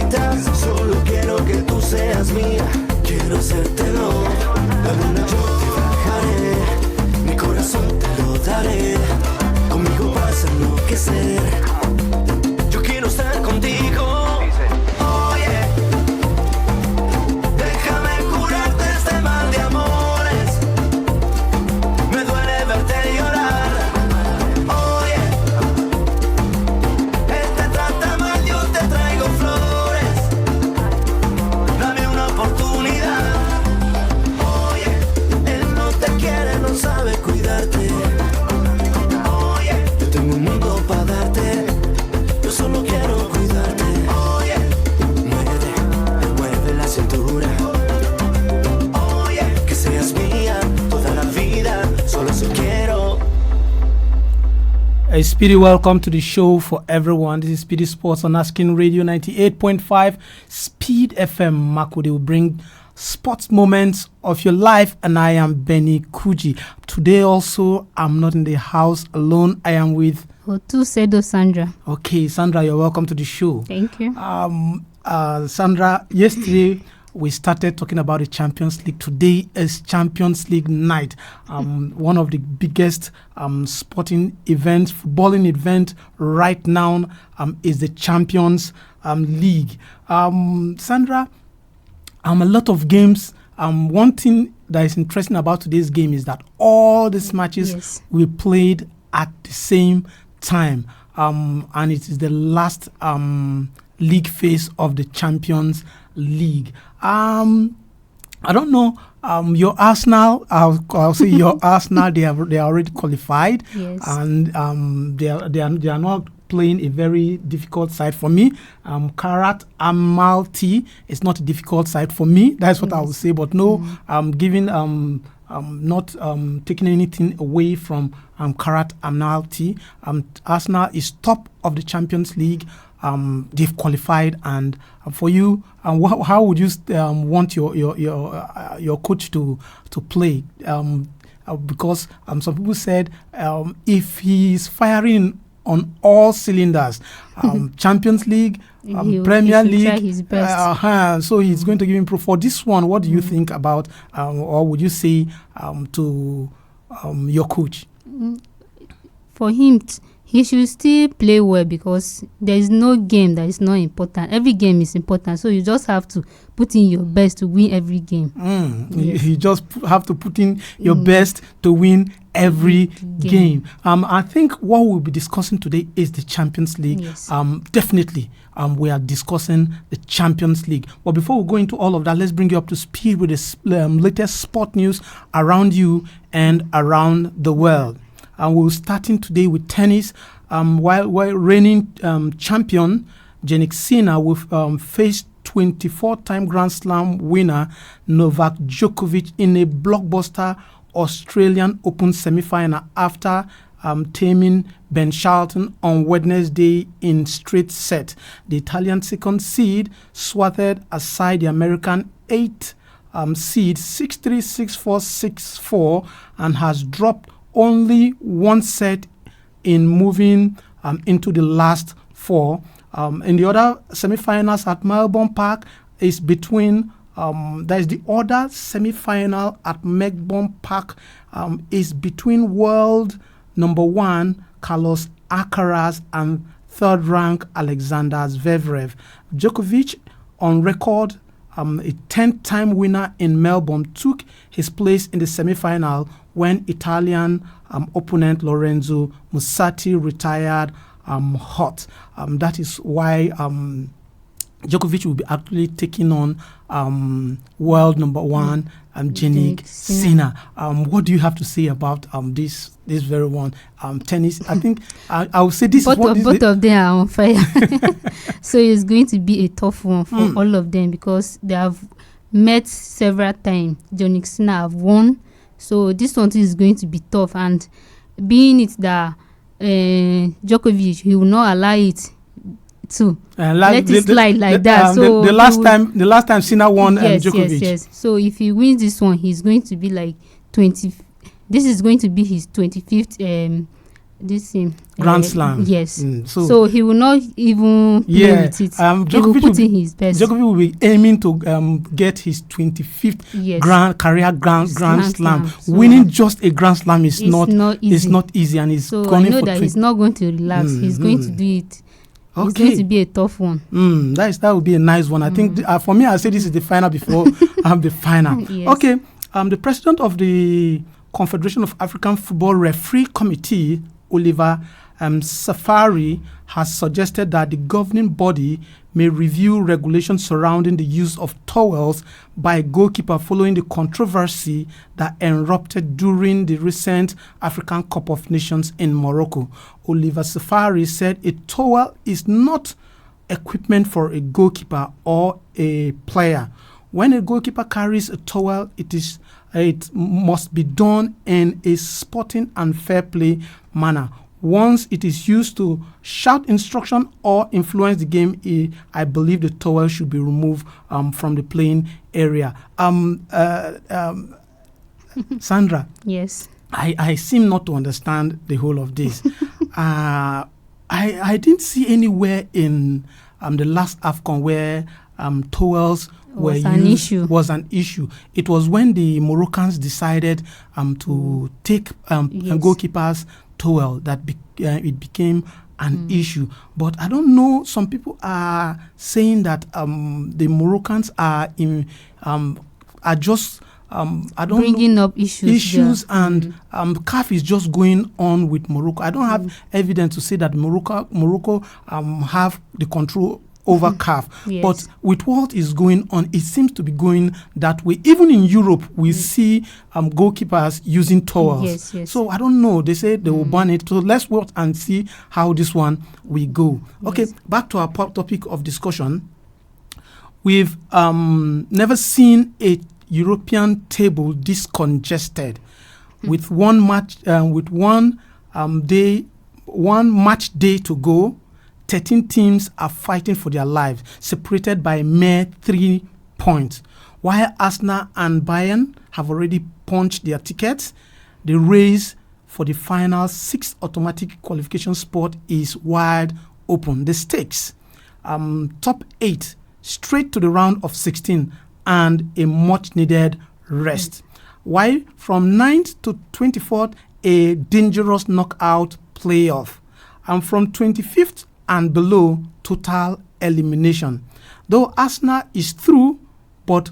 necesitas. Solo quiero que tú seas mía. Quiero hacértelo. La luna yo te bajaré. Mi corazón te lo daré. Conmigo vas a enloquecer. Yo quiero estar contigo. Speedy, welcome to the show for everyone. This is Speedy Sports on Asking Radio 98.5 Speed FM. Makode will bring sports moments of your life, and I am Benny Kuji. Today also, I'm not in the house alone. I am with Sedoo Sandra. Okay, Sandra, you're welcome to the show. Thank you. Sandra, yesterday we started talking about the Champions League. Today is Champions League night. One of the biggest sporting events, footballing event right now is the Champions League. Sandra, a lot of games. One thing that is interesting about today's game is that all these matches we played at the same time. And it is the last league phase of the Champions League. I don't know. Your Arsenal, I'll say your Arsenal. They are already qualified, and they are not playing a very difficult side for me. Karat Amalti is not a difficult side for me. That's what I would say. But no, giving not taking anything away from Karat Amalti. Arsenal is top of the Champions League. They've qualified, and for you, how would you want your coach to play? Because some people said if he is firing on all cylinders, Champions League, Premier League, try his best. So he's going to give him for this one. What do you think about, or would you say to your coach? For him, he should still play well, because there is no game that is not important. Every game is important, so you just have to put in your best to win every game. You just have to put in your best to win every game. I think what we'll be discussing today is the Champions League. Definitely, we are discussing the Champions League. But before we go into all of that, let's bring you up to speed with the latest sport news around you and around the world. And we're starting today with tennis. While reigning champion Jannik Sinner will face 24-time Grand Slam winner Novak Djokovic in a blockbuster Australian Open semi-final after taming Ben Shelton on Wednesday in straight set. The Italian second seed swatted aside the American 8th seed 6-3, 6-4, 6-4 and has dropped only one set in moving into the last four. In the other semi-finals at Melbourne Park is between there is the other semi-final at Melbourne Park is between world number one Carlos Alcaraz and third rank Alexander Zverev. Djokovic, on record a 10th-time winner in Melbourne, took his place in the semi-final when Italian opponent Lorenzo Musetti retired hot. That is why Djokovic will be actually taking on world number one Jannik Sinner. What do you have to say about this very one tennis? I think I would say this both is both of them are on fire. So it's going to be a tough one for all of them, because they have met several times. Jannik Sinner have won, so this one is going to be tough. And being it that Djokovic, he will not allow it to let it slide like that. So the last time Sinner won Djokovic. Yes. So if he wins this one, he's going to be like 20. This is going to be his 25th this thing. Grand Slam. Yes. So he will not even play with it. He will put in his best. Djokovic will be aiming to get his 25th career Grand Slam. So winning just a Grand Slam is not easy. It's not easy, and he's going. So I know that he's not going to relax. He's going to do it. Okay. It's going to be a tough one. That would be a nice one. I think for me, I say this is the final before the final. Yes. Okay. The president of the Confederation of African Football Referee Committee, Oliver Safari, has suggested that the governing body may review regulations surrounding the use of towels by a goalkeeper following the controversy that erupted during the recent African Cup of Nations in Morocco. Oliver Safari said a towel is not equipment for a goalkeeper or a player. When a goalkeeper carries a towel, it must be done in a sporting and fair play manner. Once it is used to shout instruction or influence the game, I believe the towel should be removed from the playing area. Sandra. Yes. I seem not to understand the whole of this. I didn't see anywhere in the last AFCON where towels was an issue. It was when the Moroccans decided to take a goalkeeper's towel that it became an issue. But I don't know. Some people are saying that the Moroccans are just bringing up issues and CAF is just going on with Morocco. I don't have evidence to say that Morocco have the control over CAF. Yes. But with what is going on, it seems to be going that way. Even in Europe, we see goalkeepers using towels. Yes. So I don't know. They say they will ban it. So let's wait and see how this one will go. Okay, back to our topic of discussion. We've never seen a European table this congested with one match day to go. 13 teams are fighting for their lives, separated by mere 3 points. While Arsenal and Bayern have already punched their tickets, the race for the final 6 automatic qualification spot is wide open. The stakes, top 8 straight to the round of 16 and a much-needed rest. While from 9th to 24th, a dangerous knockout playoff. And from 25th and below, total elimination. Though Arsenal is through, but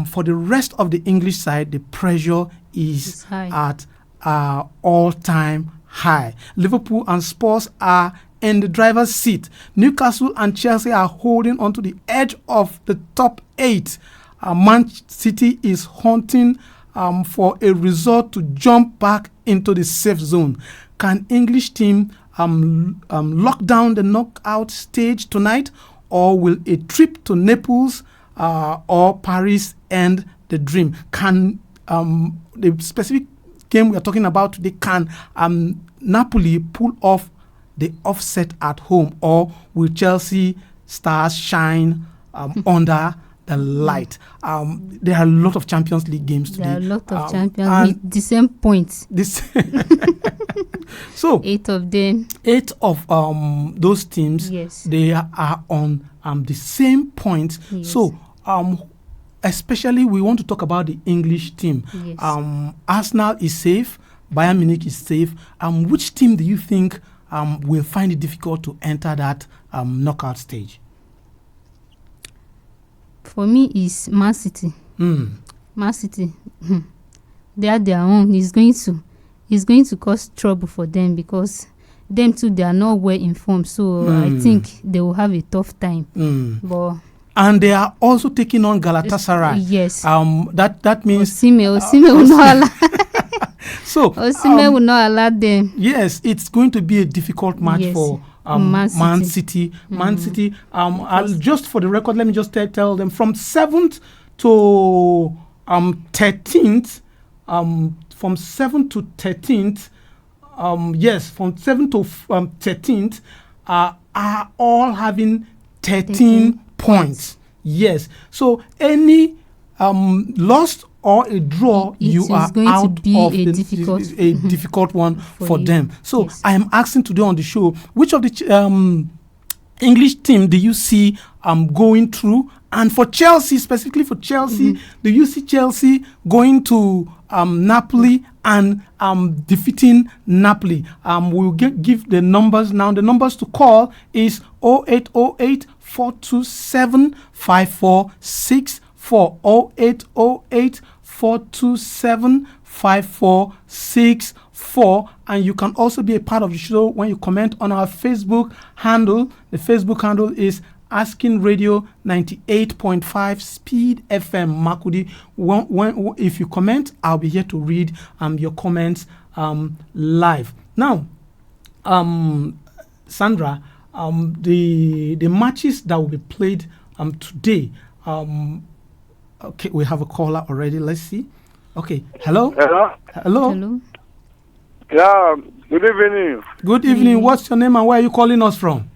for the rest of the English side, the pressure is at all-time high. Liverpool and Spurs are in the driver's seat. Newcastle and Chelsea are holding onto the edge of the top 8. Man City is hunting for a result to jump back into the safe zone. Can English team lock down the knockout stage tonight, or will a trip to Naples or Paris end the dream? Can the specific game we are talking about today, can Napoli pull off the offset at home, or will Chelsea stars shine under the light? There are a lot of Champions League games today. There are a lot of champions with the same points. So 8 of them. 8 of those teams, they are on the same point. Yes. So especially we want to talk about the English team. Yes. Arsenal is safe. Bayern Munich is safe. Which team do you think will find it difficult to enter that knockout stage? For me, is Man City. Man City. They are their own. It's going to cause trouble for them, because them too, they are not well informed. So I think they will have a tough time. And they are also taking on Galatasaray. Yes. That means Osimhen will not allow. So Osimhen will not allow them. Yes, it's going to be a difficult match for Man City. Man City. Just for the record, let me just tell them from 7th to 13th. From 7th to 13th. From 7th to 13th are all having 13 points. Yes. So any lost or a draw, you are going out to be of a difficult, difficult one for you. them. So Yes. I am asking today on the show, which of the English team do you see going through? And for Chelsea, specifically for Chelsea, do you see Chelsea going to Napoli and defeating Napoli? We'll give the numbers now. The numbers to call is 0808 427 5464. 0808 427 5464. And you can also be a part of the show when you comment on our Facebook handle. The Facebook handle is Asking Radio 98.5 Speed FM Makudi. If you comment, I'll be here to read your comments live. Now, Sandra, the matches that will be played today. Okay, we have a caller already. Let's see. Okay, hello. Hello. Yeah, good evening. Good evening. What's your name and where are you calling us from?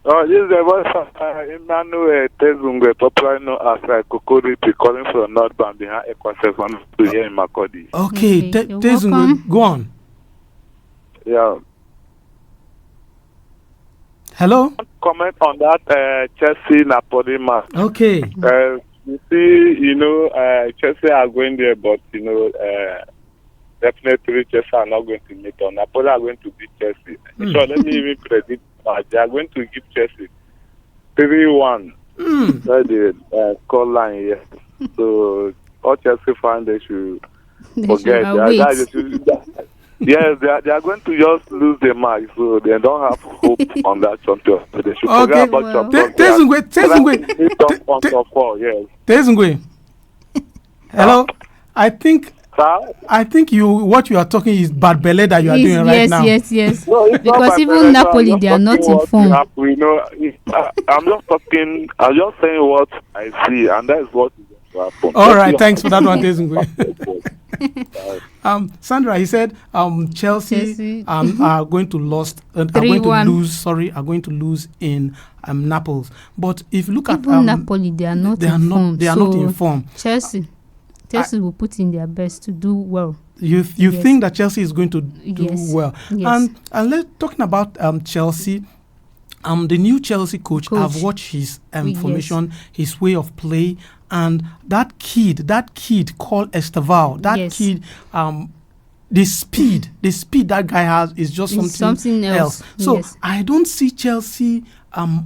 This is the voice of Emmanuel Tezungwe, popularly known as Kokori, calling from North Band behind Equaseven to here in Makodi. Okay, You're Tezungwe, welcome. go on. Yeah. Hello. Comment on that Chelsea Napoli match. Okay. You see, Chelsea are going there, but definitely Chelsea are not going to meet on. Napoli are going to beat Chelsea. So let me even predict. They are going to give Chelsea 3-1. That's the score line here. So all Chelsea fans, they should forget. Yes, they are going to just lose the match, so they don't have hope on that champion. So they should forget about champion. Tezungwe. Hello. I think what you are talking is bad belly that you are doing right now. Yes. No, Because even Napoli, they are not informed. I'm just talking. I'm just saying what I see, and that is what is going to happen. All right, thanks for that one, Tezungwe. Sandra, he said Chelsea are going to lose. Are going to lose in Naples. But if you look at Napoli, they are not informed. They are not informed. Chelsea will put in their best to do well. You think that Chelsea is going to do well? Yes. And let's talking about Chelsea. The new Chelsea coach. I've watched his formation, his way of play, and that kid called Esteval. That kid, the speed that guy has is just something else. So I don't see Chelsea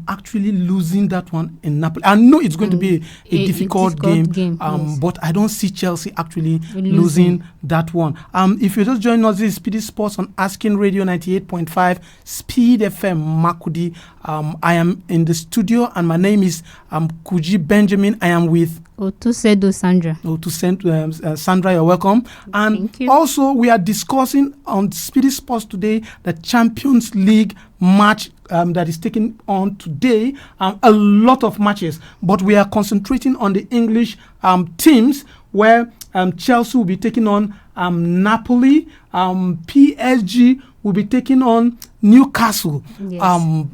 actually losing that one in Napoli. I know it's going to be a difficult game, but I don't see Chelsea actually losing that one. If you just join us, this is SPEEDy Sports on Asking Radio 98.5 Speed FM Makudi. I am in the studio and my name is Kuji Benjamin. I am with Sedoo Sandra. Sandra, you're welcome. And thank you. Also, we are discussing on SPEEDy Sports today the Champions League match that is taking on today. A lot of matches, but we are concentrating on the English teams where Chelsea will be taking on Napoli. PSG will be taking on Newcastle. Yes.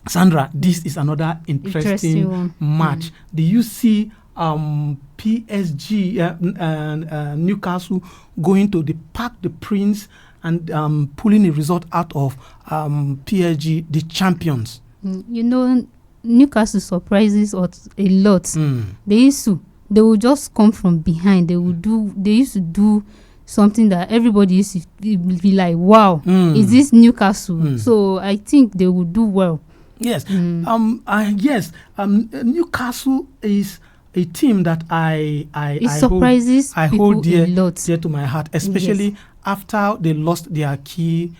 Sandra, this is another interesting match. Do you see PSG and Newcastle going to the Parc des Princes and pulling a result out of PSG, the champions? Newcastle surprises us a lot. They will just come from behind. They used to do something that everybody used to be like, wow, is this Newcastle? So I think they will do well. Yes. Newcastle is a team that I hold dear to my heart, especially after they lost their key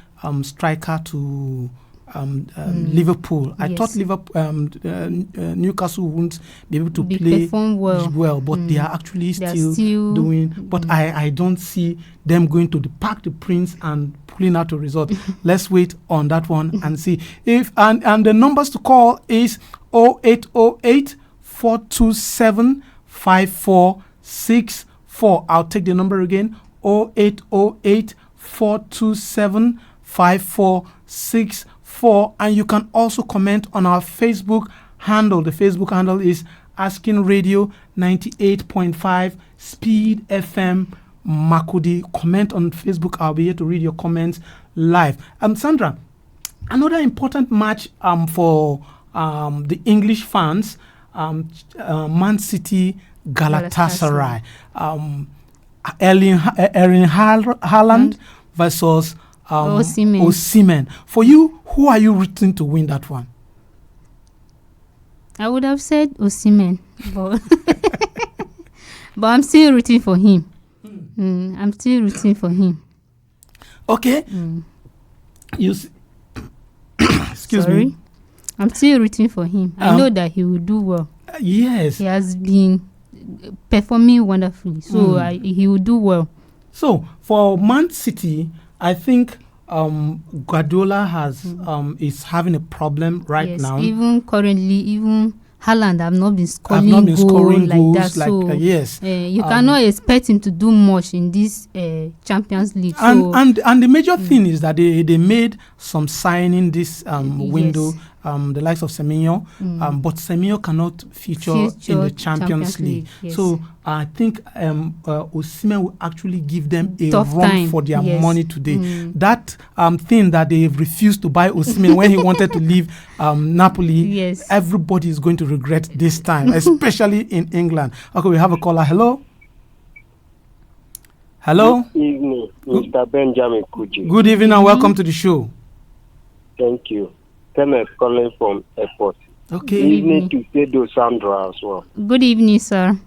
striker to Liverpool. I thought Newcastle wouldn't be able to perform well, but they are actually still doing. But I don't see them going to the Parc des Princes and pulling out a result. Let's wait on that one and see if and the numbers to call is 0808 427 5464. I'll take the number again, 0808 427 5464. And you can also comment on our Facebook handle. The Facebook handle is Asking Radio 98.5 Speed FM Makudi. Comment on Facebook. I'll be here to read your comments live. Sandra, another important match for the English fans, Man City Galatasaray. Erling Haaland versus Osimhen. For you, who are you rooting to win that one? I would have said Osimhen, but but I'm still rooting for him. I'm still rooting for him. Okay. Excuse me. I'm still rooting for him. I know that he will do well. Yes. He has been performing wonderfully, so he will do well. So for Man City, I think Guardiola is having a problem right now. Even currently, Haaland have not been scoring goals like that. So you cannot expect him to do much in this Champions League. And the major thing is that they made some signing this window. The likes of Semenyo, but Semenyo cannot feature in the Champions League. Yes. So I think Osimhen will actually give them a tough run time for their money today. That thing that they refused to buy Osimhen when he wanted to leave Napoli, everybody is going to regret this time, especially in England. Okay, we have a caller. Hello? Hello? Good evening, Mr. Benjamin Kuji. Good evening and welcome to the show. Thank you. Kenneth calling from airport. Okay. Good evening to Sedoo Sandra as well. Good evening, sir.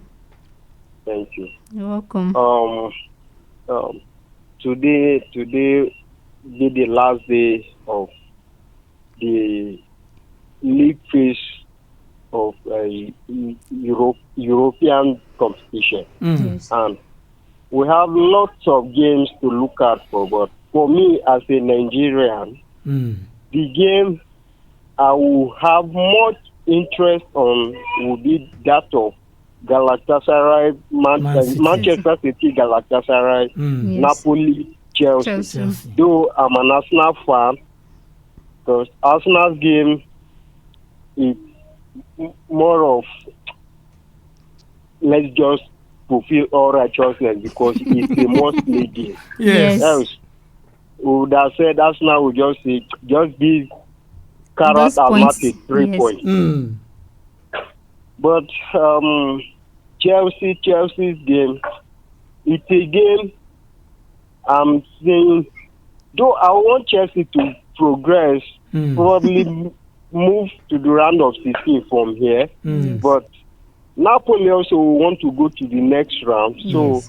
Thank you. You're welcome. Today be the last day of the league phase of European competition. Yes. And we have lots of games to look at for, but for me as a Nigerian, the game I will have much interest on will be that of Galatasaray, Manchester City, Galatasaray, Napoli, Chelsea. Though I'm an Arsenal fan, because Arsenal's game is more of let's just fulfill all righteousness because it's a must-play game. Yes. Else, we would have said Arsenal would just say, just give carrot and not a 3 points. But Chelsea's game, it's a game I'm saying, though I want Chelsea to progress, probably move to the round of 16 from here, but Napoli also want to go to the next round. So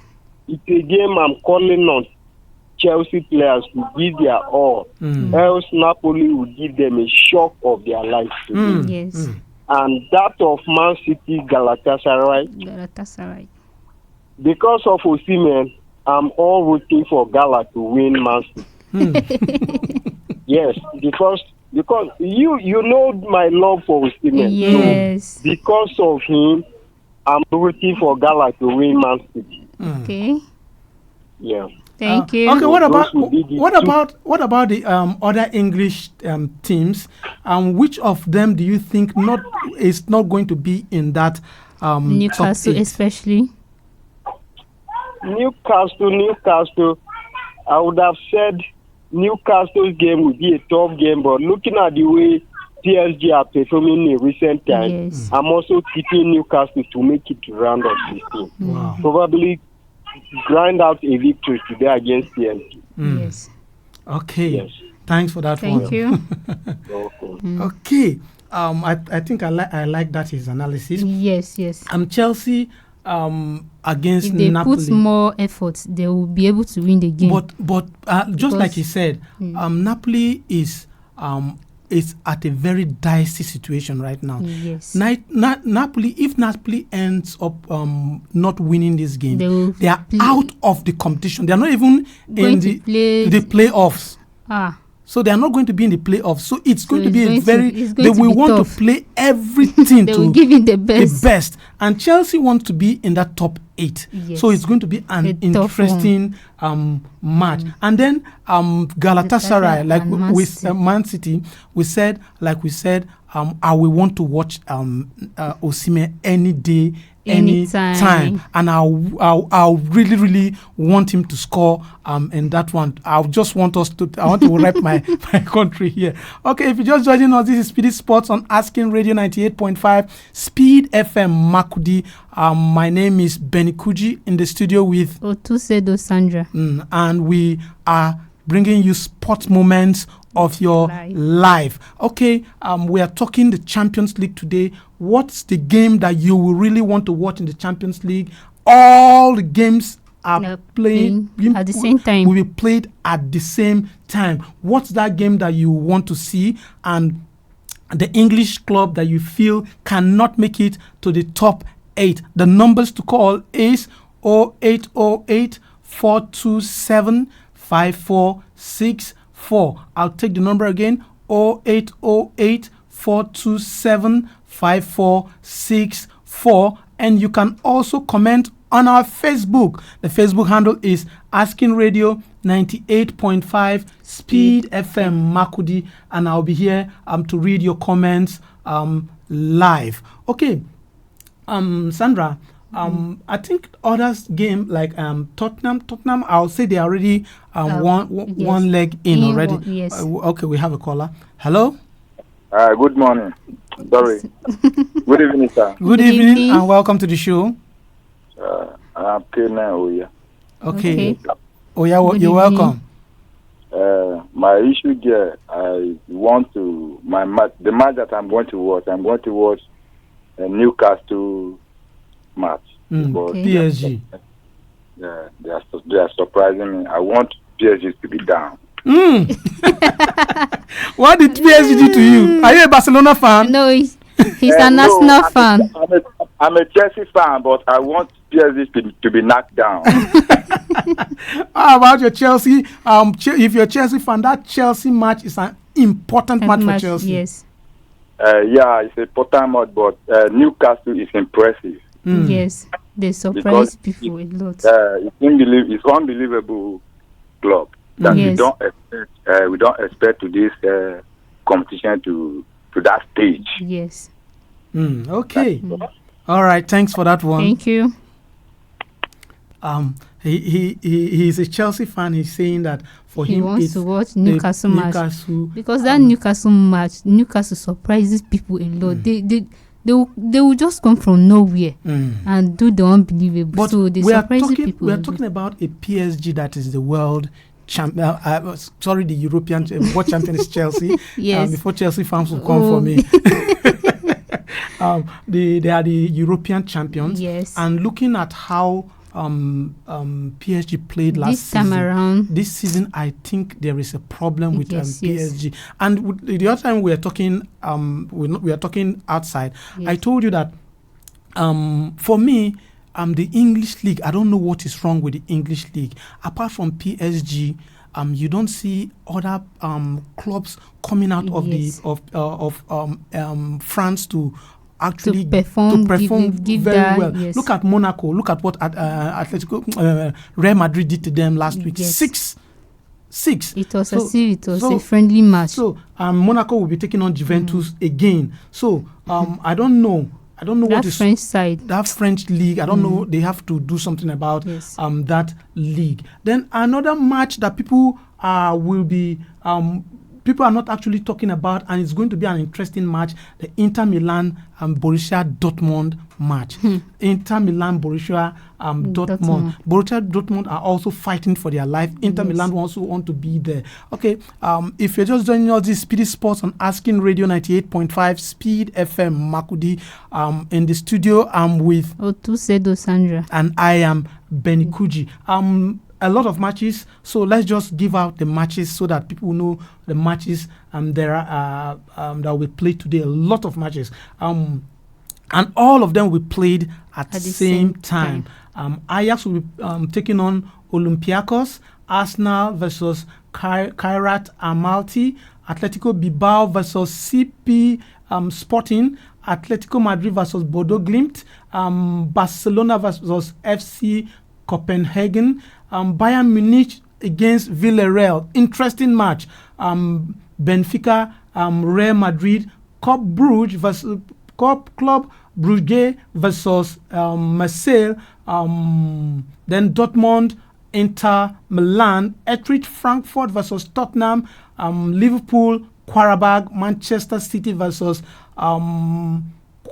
it's a game I'm calling on Chelsea players to give their all. Else Napoli will give them a shock of their life today. And that of Man City, Galatasaray. Because of Osimhen, I'm all rooting for Gala to win Man City. Yes, because you know my love for Osimhen. Yes. So because of him, I'm rooting for Gala to win Man City. Okay. Yeah. Thank you. Okay, what about the other English teams? Which of them do you think is not going to be in that Newcastle top 8? Especially? Newcastle. I would have said Newcastle's game would be a tough game, but looking at the way PSG are performing in recent times, I'm also tipping Newcastle to make it to round of 16. Wow. Probably grind out a victory today against PSG. Yes. Okay. Yes. Thanks for that. Thank you. Okay. I think I like that his analysis. Yes. Chelsea against if they Napoli. put more effort, they will be able to win the game. But just like he said, Napoli is at a very dicey situation right now. Yes. Napoli, if Napoli ends up not winning this game, they are out of the competition. They are not even in the playoffs. So they are not going to be in the playoffs. So it's going to be they will want to play everything to give it the best. And Chelsea wants to be in that top 8. Yes. So it's going to be an interesting match. And then Galatasaray, like with Man City, we said I will want to watch Osimhen any day, anytime, and I'll really want him to score in that one. I want to rep my country here. Okay, if you're just joining us, this is SPEEDy Sports on Asking Radio 98.5 Speed FM Makudi. My name is Benny Kuji, in the studio with Sedoo Sandra, and we are bringing you sports moments of your life. Okay, we are talking the Champions League today. What's the game that you will really want to watch in the Champions League? All the games are playing at the same time. Will be played at the same time. What's that game that you want to see, and the English club that you feel cannot make it to the top 8? The numbers to call is 0808 427 5464. I'll take the number again, 0808 427 5464. And you can also comment on our Facebook. The Facebook handle is Asking Radio 98.5 Speed FM Makudi, and I'll be here to read your comments live. Okay, Sandra, I think others game like Tottenham, I'll say they already one leg in already. Yes. Okay, we have a caller. Hello. Good morning. Sorry. Good evening, sir. Good evening, and welcome to the show. I'm Kena Oya. Okay. Oya, you're welcome. My issue here, the match that I'm going to watch a Newcastle match. PSG. They are surprising me. I want PSG to be down. What did PSG do to you? Are you a Barcelona fan? No, he's an Arsenal fan. I'm a Chelsea fan, but I want PSG to be knocked down. How about your Chelsea? If you're a Chelsea fan, that Chelsea match is an important match for Chelsea. Yes. Yeah, it's an important match, but Newcastle is impressive. Yes, they surprise people a lot. It's unbelievable club that we don't expect to this competition to that stage. Yes. Okay. All right. Thanks for that one. Thank you. He's a Chelsea fan. He's saying that for him, he wants to watch Newcastle match because that Newcastle match, Newcastle surprises people a lot. They will just come from nowhere and do the unbelievable. But so they surprise people. We are talking about a PSG that is the world champion. The European world champion is Chelsea. Yes. Before Chelsea fans will come for me. They are the European champions. Yes. And looking at how PSG played last time around. This season, I think there is a problem with PSG. And the other time we are talking, we are talking outside. Yes. I told you that for me, the English league, I don't know what is wrong with the English league. Apart from PSG, you don't see other clubs coming out of France to actually perform give very that, well. Yes. Look at Monaco. Look at what Atletico Real Madrid did to them last week. Yes. 6. It was a friendly match. So Monaco will be taking on Juventus again. So I don't know what is French side. That French league. I don't know. They have to do something about that league. Then another match that people will be people are not actually talking about, and it's going to be an interesting match, the Inter Milan and Borussia Dortmund match. Inter Milan, Borussia Dortmund. Borussia Dortmund are also fighting for their life. Inter Milan also want to be there. Okay, if you're just joining us, this is SPEEDy Sports on Asking Radio 98.5 Speed FM Makudi. In the studio, I'm with Sedoo Sandra. And I am Benny Kuji. A lot of matches, so let's just give out the matches so that people know the matches there are that will be played today. A lot of matches, and all of them will be played at the same time. Ajax will be taking on Olympiacos, Arsenal versus Kairat Almaty, Atletico Bilbao versus CP Sporting, Atletico Madrid versus Bodo Glimt, Barcelona versus FC Copenhagen, Bayern Munich against Villarreal. Interesting match. Benfica, Real Madrid, Club Brugge versus Marseille. Then Dortmund, Inter Milan, Eintracht Frankfurt versus Tottenham, Liverpool, Qarabag, Manchester City versus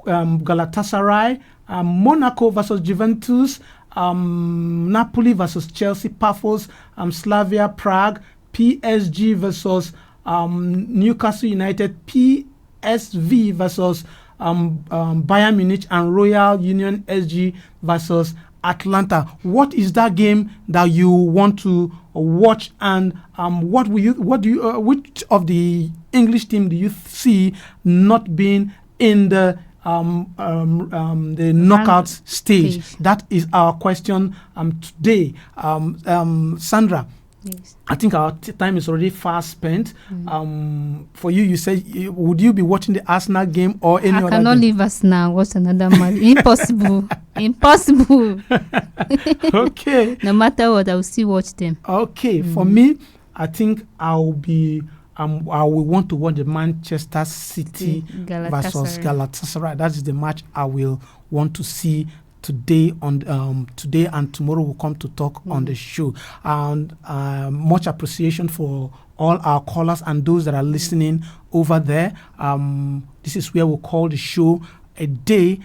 Galatasaray, Monaco versus Juventus, Napoli versus Chelsea, Pafos, Slavia Prague, PSG versus Newcastle United, PSV versus Bayern Munich, and Royal Union SG versus Atlanta. What is that game that you want to watch, and which of the English team do you see not being in the knockout stage? That is our question today. Sandra, Yes. I think our time is already fast spent. For you, you said, would you be watching the Arsenal game or any other game? I cannot leave Arsenal. Watch another match. Impossible. Impossible. Okay. No matter what, I will still watch them. Okay. For me, I think I will want to watch the Manchester City versus Galatasaray. That is the match I will want to see today and tomorrow. We'll come to talk on the show. And much appreciation for all our callers and those that are listening over there. This is where we'll call the show a day.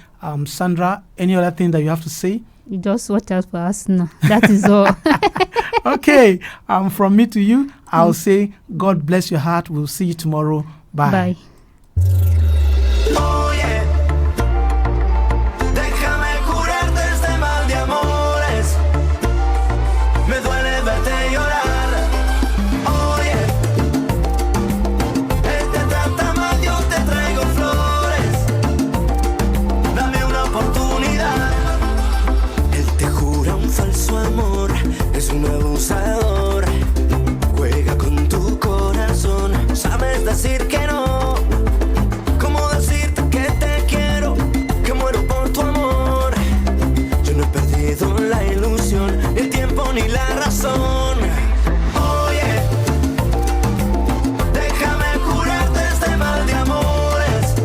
Sandra, any other thing that you have to say? You just watch out for Arsenal. That is all. Okay. From me to you, I'll say God bless your heart. We'll see you tomorrow. Bye. Bye. Oh yeah, déjame curarte este mal de amores. Me duele verte llorar. Oh yeah, él te trata mal, yo te traigo flores. Dame una oportunidad. Él te jura un falso amor, es un abusador. Juega con tu corazón, sabes decir que no. La ilusión, el tiempo ni la razón. Oye, déjame curarte este mal de amores.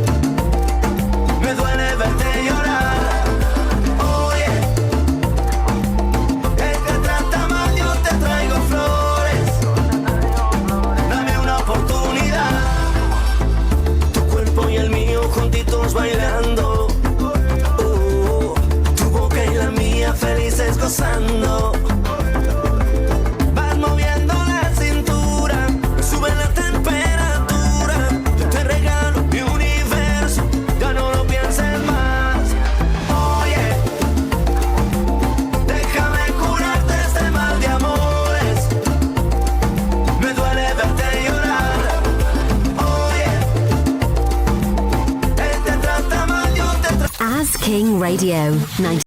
Me duele verte llorar. Oye, él te trata mal, yo te traigo flores. Dame una oportunidad. Tu cuerpo y el mío juntitos bailando. Felices gozando, vas moviendo la cintura, sube la temperatura. Yo te regalo mi universo, ya no lo pienses más. Oye, déjame curarte este mal de amores. Me duele verte llorar. Oye, él te trata mal, yo te trata. As King Radio 90.